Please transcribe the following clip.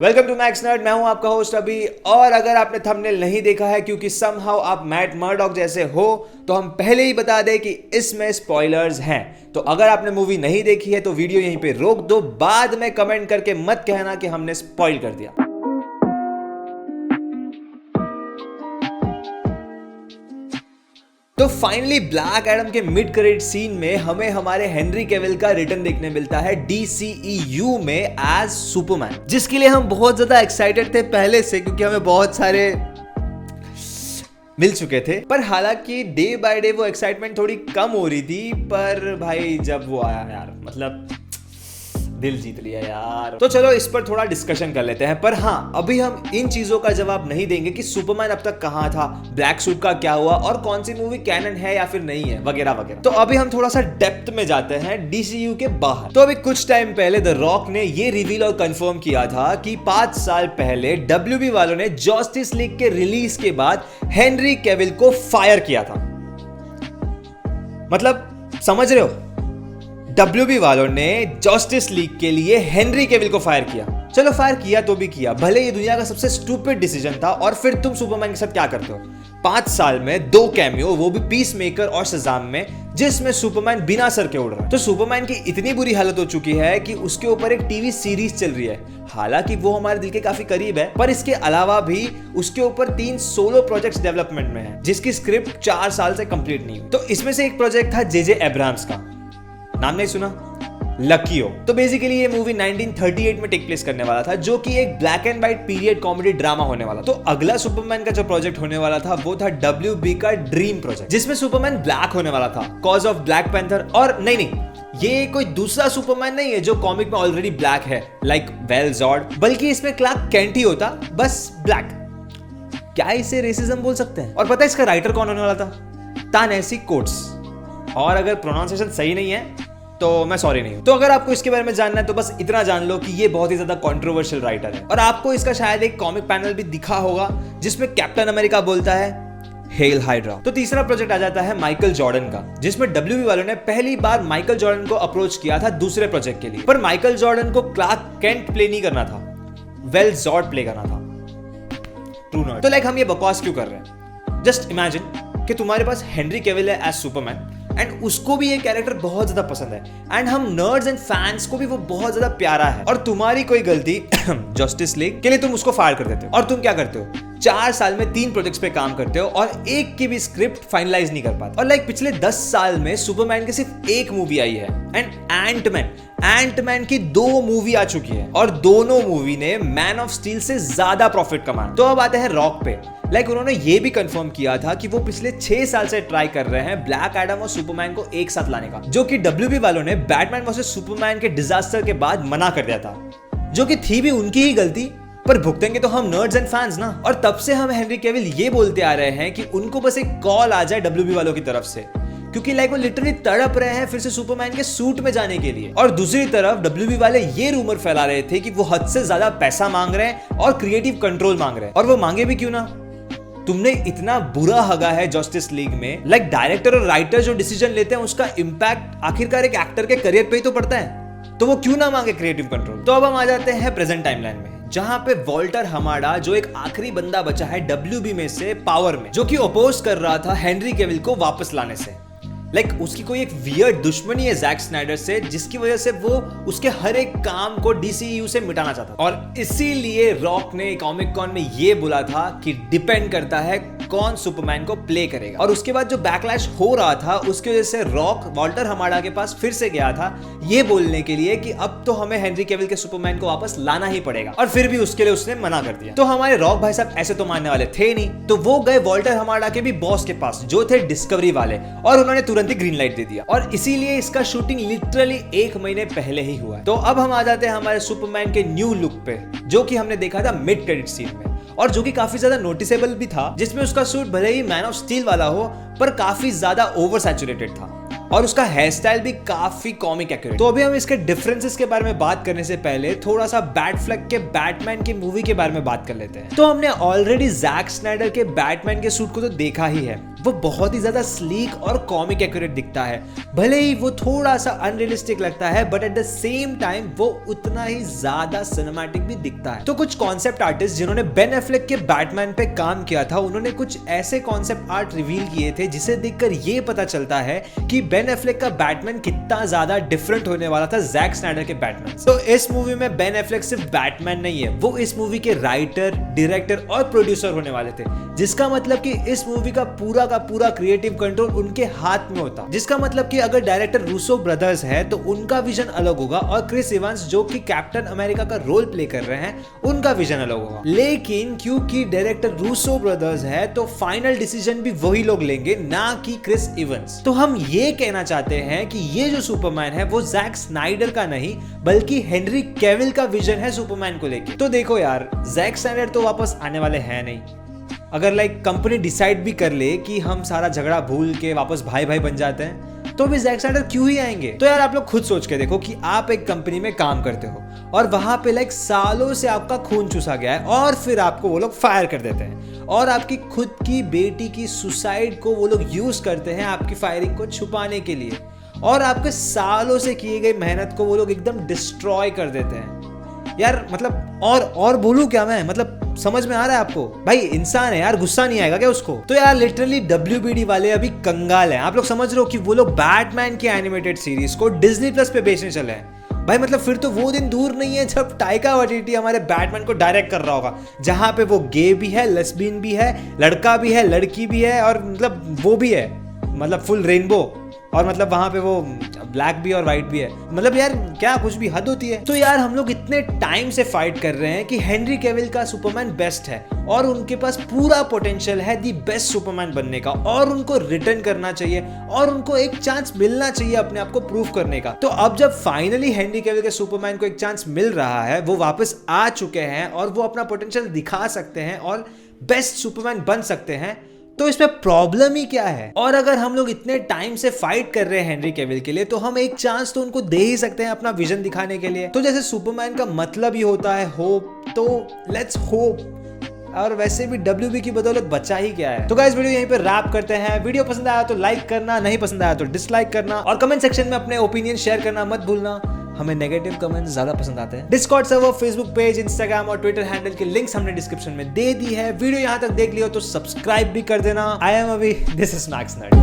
Welcome to max nerd. मैं हूं आपका होस्ट अभी। और अगर आपने थंबनेल नहीं देखा है क्योंकि समहाउ आप मैट मर्डॉक जैसे हो, तो हम पहले ही बता दें कि इसमें स्पॉयलर्स हैं। तो अगर आपने मूवी नहीं देखी है तो वीडियो यहीं पे रोक दो, बाद में कमेंट करके मत कहना कि हमने स्पॉइल कर दिया। तो फाइनली ब्लैक एडम के मिड क्रेडिट सीन में हमें हमारे हेनरी कैविल का रिटर्न देखने मिलता है DCEU में एज सुपरमैन, जिसके लिए हम बहुत ज्यादा एक्साइटेड थे पहले से, क्योंकि हमें बहुत सारे मिल चुके थे। पर हालांकि डे बाय डे वो एक्साइटमेंट थोड़ी कम हो रही थी। पर भाई जब वो आया यार, मतलब दिल जीत लिया यार। तो चलो इस पर थोड़ा डिस्कशन कर लेते हैं। पर हाँ, अभी हम इन चीजों का जवाब नहीं देंगे कि सुपरमैन अब तक कहां था, ब्लैक सूट का क्या हुआ और कौन सी मूवी कैनन है या फिर नहीं है, वगैरह वगैरह। तो अभी हम थोड़ा सा डेप्थ में जाते हैं DCU के बाहर। तो अभी कुछ टाइम पहले द रॉक ने ये रिवील और कंफर्म किया था कि 5 साल पहले WB वालों ने जस्टिस लीग के रिलीज के बाद हेनरी कैविल को फायर किया था। मतलब समझ रहे हो, WB वालों ने जस्टिस लीग के लिए हेनरी कैविल को फायर किया। चलो फायर किया तो भी किया, भले ये दुनिया का सबसे स्टूपिड डिसीजन था। और फिर तुम सुपरमैन के साथ क्या करते हो? 5 साल में 2 कैमियो, वो भी पीस मेकर और शज़ाम में, जिसमें सुपरमैन बिना सर के उड़ रहा है। तो सुपरमैन की इतनी बुरी हालत हो चुकी है कि उसके ऊपर एक टीवी सीरीज चल रही है। हालांकि वो हमारे दिल के काफी करीब है, पर इसके अलावा भी उसके ऊपर 3 सोलो प्रोजेक्ट्स डेवलपमेंट में है, जिसकी स्क्रिप्ट 4 साल से कंप्लीट नहीं हुई। तो इसमें से एक प्रोजेक्ट था JJ एब्राहम्स का, नाम नहीं सुना? लकीओ। तो बेसिकली ये मूवी 1938 में टेक प्लेस करने वाला था, जो कि एक black and white period comedy drama होने वाला। तो अगला सुपरमैन का जो प्रोजेक्ट होने वाला था वो था WB का ड्रीम प्रोजेक्ट, जिसमें सुपरमैन ब्लैक होने वाला था, कॉज ऑफ ब्लैक पैंथर। और नहीं, ये कोई दूसरा सुपरमैन नहीं है जो कॉमिक में ऑलरेडी ब्लैक है, लाइक वेल जॉर्ड, बल्कि इसमें क्लार्क केंट ही होता, बस ब्लैक। क्या इसे रेसिज्म बोल सकते हैं? और पता है इसका राइटर कौन होने वाला था? Ta-Nehisi Coates। और अगर प्रोनाउंसिएशन सही नहीं है तो मैं सॉरी नहीं हूं। तो अगर आपको इसके बारे में जानना है तो बस इतना जान लो कि ये बहुत ही ज्यादा कंट्रोवर्शियल राइटर है। और आपको इसका शायद एक कॉमिक पैनल भी दिखा होगा जिसमें कैप्टन अमेरिका बोलता है हेल हाइड्रा। तो तीसरा प्रोजेक्ट आ जाता है माइकल जॉर्डन का, जिसमें WB वालों ने पहली बार माइकल जॉर्डन को अप्रोच किया था दूसरे प्रोजेक्ट के लिए। पर माइकल जॉर्डन को क्लार्क केंट प्ले नहीं करना था, वेल जॉर्ड प्ले करना था। True not. तो लाइक हम ये बकवास क्यों कर रहे हैं? जस्ट इमेजिन कि तुम्हारे पास हेनरी कैविल है एज सुपरमैन, एंड उसको भी ये कैरेक्टर बहुत ज्यादा पसंद है, एंड हम नर्ड्स एंड फैंस को भी वो बहुत ज्यादा प्यारा है। और तुम्हारी कोई गलती जस्टिस लीग के लिए तुम उसको फायर कर देते हो। और तुम क्या करते हो? 4 साल में 3 प्रोजेक्ट्स पे काम करते हो और एक की भी स्क्रिप्ट फाइनलाइज नहीं कर पाते। और लाइक पिछले 10 साल में सुपरमैन की सिर्फ 1 मूवी आई है, एंड एंटमैन की 2 मूवी आ चुकी है, और दोनों मूवी ने मैन ऑफ स्टील से ज्यादा प्रॉफिट कमाया। तो अब आते हैं रॉक पे। लाइक उन्होंने ये भी कंफर्म किया था कि वो पिछले 6 साल से ट्राई कर रहे हैं ब्लैक एडम और सुपरमैन को एक साथ लाने का, जो कि WB वालों ने बैटमैन वर्सेस सुपरमैन के डिजास्टर के बाद मना कर दिया था, जो कि थी भी उनकी ही गलती। पर भुगतेंगे तो हम नर्ड्स एंड फैंस ना। और तब से हम हेनरी कैविल ये बोलते आ रहे हैं कि उनको बस एक कॉल आ जाए WB वालों की तरफ से, क्योंकि लाइक वो लिटरली तड़प रहे हैं फिर से सुपरमैन के सूट में जाने के लिए। और दूसरी तरफ WB वाले ये रूमर फैला रहे थे कि वो हद से ज्यादा पैसा मांग रहे हैं और क्रिएटिव कंट्रोल मांग रहे हैं। और वो मांगे भी क्यों ना? तुमने इतना बुरा हगा है जस्टिस लीग में, लाइक डायरेक्टर और राइटर जो डिसीजन लेते हैं उसका इंपैक्ट आखिरकार एक एक्टर के करियर पे ही तो पड़ता है, तो वो क्यों ना मांगे क्रिएटिव कंट्रोल। तो अब हम आ जाते हैं प्रेजेंट टाइमलाइन में, जहां पे वॉल्टर हमाडा, जो एक आखिरी बंदा बचा है WB में से पावर में, जो कि अपोज कर रहा था हेनरी कैविल को वापस लाने से। लाइक उसकी कोई एक वियर्ड दुश्मनी है जैक स्नाइडर से, जिसकी वजह से वो उसके हर एक काम को DCEU से मिटाना चाहता था। और इसीलिए रॉक ने कॉमिक कॉन में ये बोला था कि डिपेंड करता है कौन सुपरमैन को प्ले करेगा। और उसके बाद जो बैकलैश हो रहा था उसकी वजह से रॉक वॉल्टर हमाडा के पास फिर से गया था ये बोलने के लिए कि अब तो हमें हेनरी कैविल के सुपरमैन को वापस लाना ही पड़ेगा। और फिर भी उसके लिए उसने मना कर दिया। तो हमारे रॉक भाई साहब ऐसे तो मानने वाले थे नहीं, तो वो गए वॉल्टर हमाडा के भी बॉस के पास, जो थे डिस्कवरी वाले, और उन्होंने तुरंत ही ग्रीन लाइट दे दिया। और इसीलिए इसका शूटिंग लिटरली 1 महीने पहले ही हुआ है। तो अब हम आ जाते हैं हमारे सुपरमैन के न्यू लुक पे, जो कि हमने देखा था मिड क्रेडिट सीन में, और जो कि काफी ज्यादा नोटिसेबल भी था, जिसमें उसका सूट भले ही मैन ऑफ स्टील वाला हो पर काफी ज्यादा ओवर सैचुरेटेड था, और उसका हेयर स्टाइल भी काफी कॉमिक एक्यूरेट। तो अभी हम इसके डिफरेंसेस के बारे में बात करने से पहले थोड़ा सा बैटफ्लेक के बैटमैन की मूवी के बारे में बात कर लेते हैं। तो हमने ऑलरेडी जैक स्नाइडर के बैटमैन के सूट को तो देखा ही है, वो बहुत ही ज्यादा स्लीक और कॉमिक एक्यूरेट दिखता है। भले ही वो थोड़ा सा अनरियलिस्टिक लगता है, but at the same time वो उतना ही ज्यादा सिनेमैटिक भी दिखता है। तो कुछ कॉन्सेप्ट आर्टिस्ट जिन्होंने बेन एफ्लेक के बैटमैन पे काम किया था, उन्होंने कुछ ऐसे कॉन्सेप्ट आर्ट रिवील किए थे जिसे देखकर ये पता चलता है कि बेन एफ्लेक का बैटमैन कितना ज्यादा डिफरेंट होने वाला था जैक स्नाइडर के बैटमैन। तो इस मूवी में बेन एफ्लेक सिर्फ बैटमैन नहीं है, वो इस मूवी के राइटर, डायरेक्टर और प्रोड्यूसर होने वाले थे, जिसका मतलब कि इस मूवी का पूरा क्रिएटिव कंट्रोल उनके हाथ में होता। जिसका मतलब कि अगर डायरेक्टर रूसो ब्रदर्स है तो उनका विजन अलग होगा, और क्रिस इवांस जो कि कैप्टन अमेरिका का रोल प्ले कर रहे हैं उनका विजन अलग होगा। लेकिन क्योंकि डायरेक्टर रूसो ब्रदर्स है तो फाइनल डिसीजन भी वही लोग लेंगे, ना कि क्रिस इवांस। तो हम ये कहना चाहते हैं कि ये जो सुपरमैन है वो जैक स्नाइडर का नहीं बल्कि हेनरी कैविल का विजन है सुपरमैन को लेके। तो देखो यार, जैक स्नाइडर तो वापस आने वाले हैं नहीं। अगर कंपनी डिसाइड भी कर ले कि हम सारा झगड़ा भूल के वापस भाई भाई बन जाते हैं, तो भी जैक स्नाइडर क्यों ही आएंगे। तो यार आप लोग खुद सोच के देखो कि आप एक कंपनी में काम करते हो और वहां पे सालों से आपका खून चूसा गया है, और फिर आपको वो लोग फायर कर देते हैं, और आपकी खुद की बेटी की सुसाइड को वो लोग यूज करते हैं आपकी फायरिंग को छुपाने के लिए, और आपके सालों से किए गए मेहनत को वो लोग एकदम डिस्ट्रॉय कर देते हैं। यार मतलब और बोलूं क्या मैं, मतलब समझ में आ रहा है आपको? भाई इंसान है यार, गुस्सा नहीं आएगा क्या उसको? तो यार लिटरली WBD वाले अभी कंगाल हैं। आप लोग समझ रहे हो कि वो लोग बैटमैन की एनिमेटेड सीरीज को डिज्नी प्लस पे बेचने चले हैं। भाई मतलब फिर तो वो दिन दूर नहीं है जब टाइका वाइटिटी हमारे बैटमैन को डायरेक्ट कर रहा होगा, जहां पे वो गे भी है, लेस्बियन भी है, लड़का भी है, लड़की भी है, और मतलब वो भी है, मतलब फुल रेनबो, और मतलब वहां पे वो ब्लैक भी और व्हाइट भी है। मतलब यार क्या कुछ भी हद होती है। तो यार हम लोग इतने टाइम से फाइट कर रहे हैं कि हेनरी कैविल का सुपरमैन बेस्ट है, और उनके पास पूरा पोटेंशियल है दी बेस्ट सुपरमैन बनने का, और उनको रिटर्न करना चाहिए, और उनको एक चांस मिलना चाहिए अपने आप को प्रूव करने का। तो अब जब फाइनली हेनरी कैविल के सुपरमैन को एक चांस मिल रहा है, वो वापस आ चुके हैं और वो अपना पोटेंशियल दिखा सकते हैं और बेस्ट सुपरमैन बन सकते हैं, तो इसमें प्रॉब्लम ही क्या है? और अगर हम लोग इतने टाइम से फाइट कर रहे हैं हेनरी कैविल के लिए, तो हम एक चांस तो उनको दे ही सकते हैं अपना विजन दिखाने के लिए। तो जैसे सुपरमैन का मतलब ही होता है होप, तो लेट्स होप। और वैसे भी WB की बदौलत बचा ही क्या है। तो गाइस वीडियो यहीं पे रैप करते हैं। वीडियो पसंद आया तो लाइक करना, नहीं पसंद आया तो डिसलाइक करना, और कमेंट सेक्शन में अपने ओपिनियन शेयर करना मत भूलना। हमें नेगेटिव कमेंट्स ज्यादा पसंद आते हैं। Discord server, Facebook page, Instagram और ट्विटर हैंडल के लिंक्स हमने डिस्क्रिप्शन में दे दी है। वीडियो यहां तक देख लियो तो सब्सक्राइब भी कर देना। आई एम अभी, दिस इज मैक्स नर्ड।